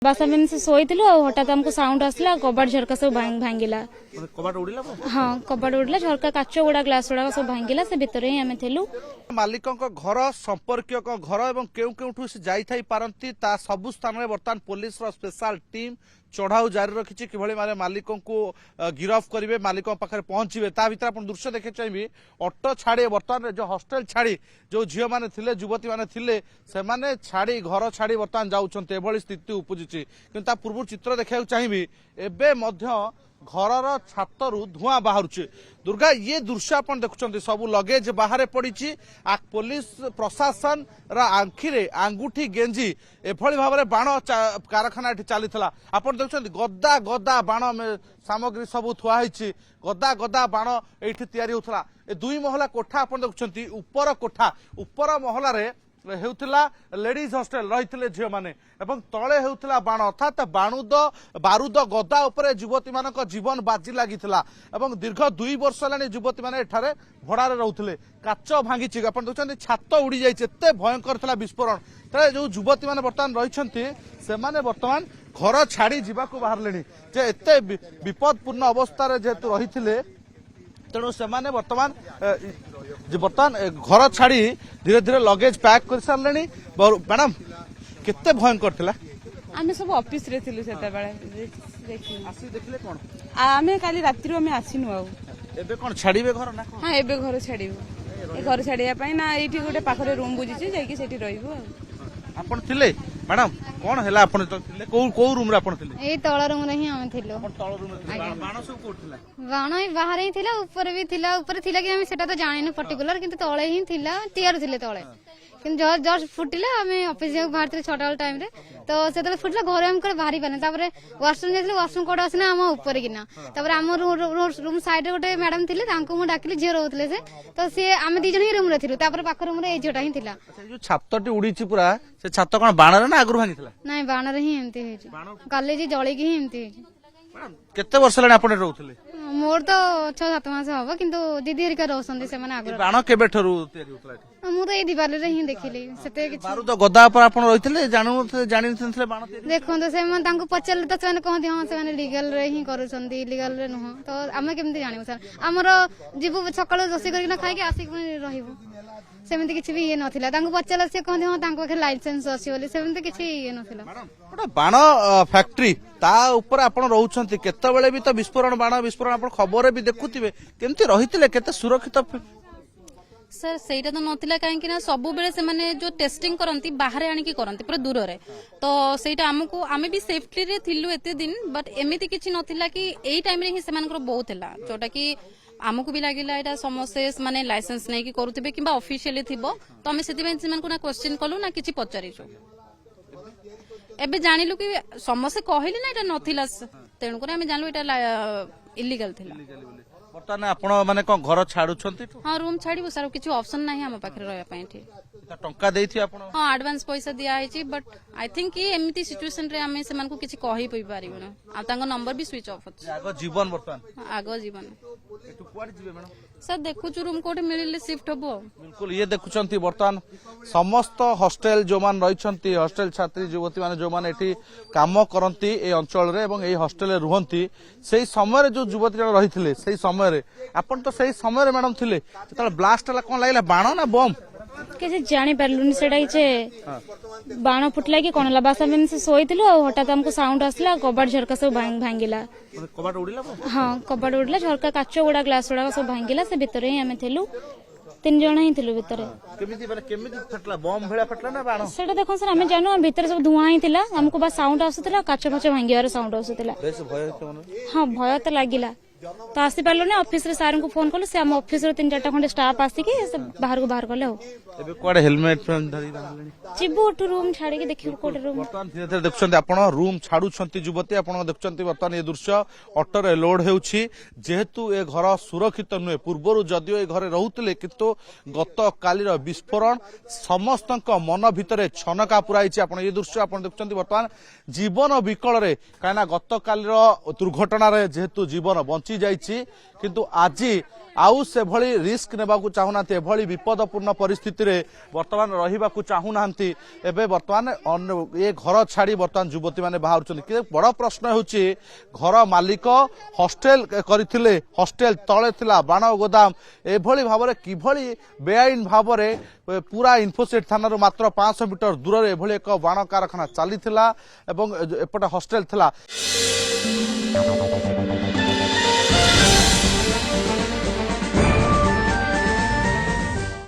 बासा में से शोइलु हठात हमको साउंड आसला कबाट झरका सब भांगिला कबाट उड़िला हाँ कबाट उड़िला झरका काच गुड़ा ग्लास गुड़ा सब भांगिला से भितर ही आम थिलु मालिकों घर संपर्क घर एवं केउ केउठु से जाई थाई पारंती ता सबु स्थान में वर्तमान पुलिस रो स्पेशल टीम चढ़ाऊ जारी रखी किभली माने मालिकों को गिरफ करेंगे मालिकों पाखे पहुंचे ता भीतर आप दृश्य देखे चाहिए ऑटो छाड़ी बर्तमान जो हॉस्टेल छाड़ी जो झील मैंने थे युवती मैंने थे से माने छाड़ी घर छाड़ी बर्तमान जाऊँ स्थिति उपजी कि पूर्व चित्र देखा चाहिए एवं घर छातर धुआं बाहर दुर्गा ये दृश्य आप देखुं सब लगेज बाहर पड़ी पुलिस प्रशासन आखिरे आंगुठी गेंजी एभली भाव में बाण कारखाना चली आप देखुं गदा गदा बाण सामग्री सब थुआई गदा गदा बाण ये या दुई महला कोठा आप देखुं उपर कोठा उपर महलार हेउथिला लेडीज हॉस्टेल रही झील मैंने तले हेउथिला बाण अर्थात बारूद गदा उपरे युवती मान जीवन बाजी लगी दीर्घ 2 वर्ष है युवती मैंने भड़ारे रोते काच भांगी आप देखते छात उड़ी जाते भयंकर था विस्फोरण तेरे जो युवती मैंने बर्तमान रही से बर्तमान घर छाड़ी जावाक बाहर एते विपदपूर्ण अवस्था जेहेतु रही तेणु से बर्तमान घर छाड़ी धीरे धीरे लगेज पैक कर सारे मैडम केते भयंकर थिला आमे सब ऑफिस रे थिलु सेता बेले आसी देखले कोन आमे काली रात्रि रो आमे आसीनु आउ एबे कोन छाड़ीबे घर ना हां एबे घर छाड़ीबो ए घर छाड़िया पई ना एठी गोटे पाखरे रूम बुझिछि जाई कि सेठी रहइबो आपण थिले मैडम कोन हैला आपण तो थिले को रूम रे आपण थिले ए तळ रूम रे ही हम थिलो आपण तळ रूम रे बाण सब कोठला बाण ही बाहर ही थिला ऊपर भी थिला ऊपर थिला कि हम सेटा तो जानिनु पर्टिकुलर किंतु तळे ही थिला टियर थिले तळे किंतु जस्ट फुटिला हमें ऑफिस जाऊ बाहर थे 6टा टाइम रे तो सेतले फुटिला घर हम कर बाहरी पाने तापर वॉशरूम जेथले वॉशरूम कोड आसना हम ऊपर किना तापर हम रूम साइड रे गोटे मैडम थिले तांको मु डाकिली जे रहउतले से तो से हम दी जण ही रूम रे थिलु तापर पाख रूम रे ए जोटा ही थिला जो छातटी उड़ीची पूरा से छात कोन बाण रे ना आगुर भांगी थिला नाही बाण रे ही एमती हेची कॉलेज जळी की ही एमती हेची केते वर्ष लाने आपण रहउतले मोर तो 6-7 मास हबो किंतु दीदी हरिका रहसंदी से माने आगुर बाण केबे ठरू तयारी होतला मु तो ए दिवाली रे ही देखिली सेते किछ बारू तो गदा पर आपण रहितले जानि थे बाण देखो तो से मन तांको पचल तो से कहते हां से माने लीगल रे ही करूछंदी इलीगल रे न तो आमे केमती जानिबो सर हमरो जीवु सकाळ जोसी करकिना खाइ के आसी रहिबो सेमती किछि भी ये नथिला तांको पचल से कहते हां तांको के लाइसेंस अछि बोली सेमती किछि ये नथिला गोटे बाण फैक्ट्री ता ऊपर आपण रहउछंती केते बेले भी तो विस्फोरण बाण विस्फोरण आपण खबर भी देखुथिबे केमती रहितले केते सुरक्षित सर सेटा तो नथिला काहेकि ना सब बेले से माने जो टेस्टिंग करंती बाहर आनी की करंती पूरा दूर रे तो सेटा हमको आमे भी सेफ्टी रे थिलु एते दिन बट एमिति किछि नथिला कि एई टाइम रे ही सेमानकर बहुत हैला जोटा कि आमको भी लागिला एटा समस्ते माने लाइसेंस नै कि करूथिबे किबा ऑफिशियली थिबो तो हमें सेति बेन सेमान को ना क्वेश्चन कलु ना किछि पचारिछु एबे जानिलु कि समस्ते कहले ना एटा नथिला तेनु करे हमें जानलु एटा इलीगल थिला बर्तमान आपण माने को घर छाडुछंती हां रूम छाडीबो सर किछि ऑप्शन नाही हम पाखरे रहया पई ठी टंका देथि आपण हां एडवांस पैसा दिया है बट आई थिंक कि एमिति सिचुएशन रे हमें सेमान को किछि कहि पई पारिबो ना आ तांको नंबर भी स्विच ऑफ अछि आगो जीवन बर्तमान आगो जीवन एटु कुआडी जिवे मैडम सर देखु छु रूम कोठे मिलिले शिफ्ट होबो बिल्कुल ये देखुछंती बर्तमान समस्त हॉस्टेल जो मान रहिछंती हॉस्टेल छात्री युवती माने जो मान एठी काम करंती ए अंचल रे एवं ए हॉस्टेल रे रुहंती सेही समय रे जो युवती जण रहिथिले सेही समय रे आपण तो सेही समय रे मैडम थिले ततल ब्लास्ट हला कोन लागिला बाण ना बम कैसे जानी पारलुनी सेटा किछे बाण फुटला कि कोन ला बासा में से शोइलु हठात हमको साउंड आसला कबाट झरका सब भांगिला कबाट उड़िला हां कबाट उड़िला झरका काच गुड़ा ग्लास गुड़ा सब भांगिला से भीतर ही आमे थिलु 3 जण ही थिलु भीतर केमिति फटला बम भेला फटला ना बाण सेटा देखो सर हमें जानो भीतर सब धुआं ही थिला हमको बस साउंड आसुतला काच फाच भांगियार साउंड आसुतला बेस भय होते मन हां भय तो लागिला तो आसी पारलो ने ऑफिस रे सार को फोन कलो से हम ऑफिस रे 3-4टा खंडे स्टाफ आसी के बाहर को बाहर कले हो एबे कोडे हेलमेट पेन धरी दानलेनी चिबू टू रूम छाड़ी के देखियो कोडे रूम बर्तमान धीरे धीरे देखछन्ती आपण रूम छाडुछन्ती युवती आपण देखछन्ती बर्तमान ये दृश्य ऑटो रे लोड हेउछि जेहेतु ए घर सुरक्षित नुहे पूर्वरु जदियो ए घरे रहउतले किंतु गत काली रो विस्फोरण समस्तक मन भितरे छनका पुराइछि आपण ये दृश्य आपण देखछन्ती बर्तमान जीवन विकल रे काना गत काली रो दुर्घटना रे जेहेतु जीवन बंची ଲୁଚି ଯାଇଛି କିନ୍ତୁ ଆଜି आउ से भली रिस्क नेबाकू चाहूना एभली विपदपूर्ण परिस्थिति रे वर्तमान रहिबाकू चाहूना एबे वर्तमान ये घर छाड़ी वर्तमान युवती माने बाहर बड़ प्रश्न होची घर मालिक हॉस्टेल करथिले हॉस्टेल तळे थिला बाण गोदाम एभली भाबरे किभली बेआईन भाबरे पूरा इन्फोसेट थाना मात्र 500 मीटर दूर एभली एक बाण कारखाना चली एपटे हॉस्टेल थिला।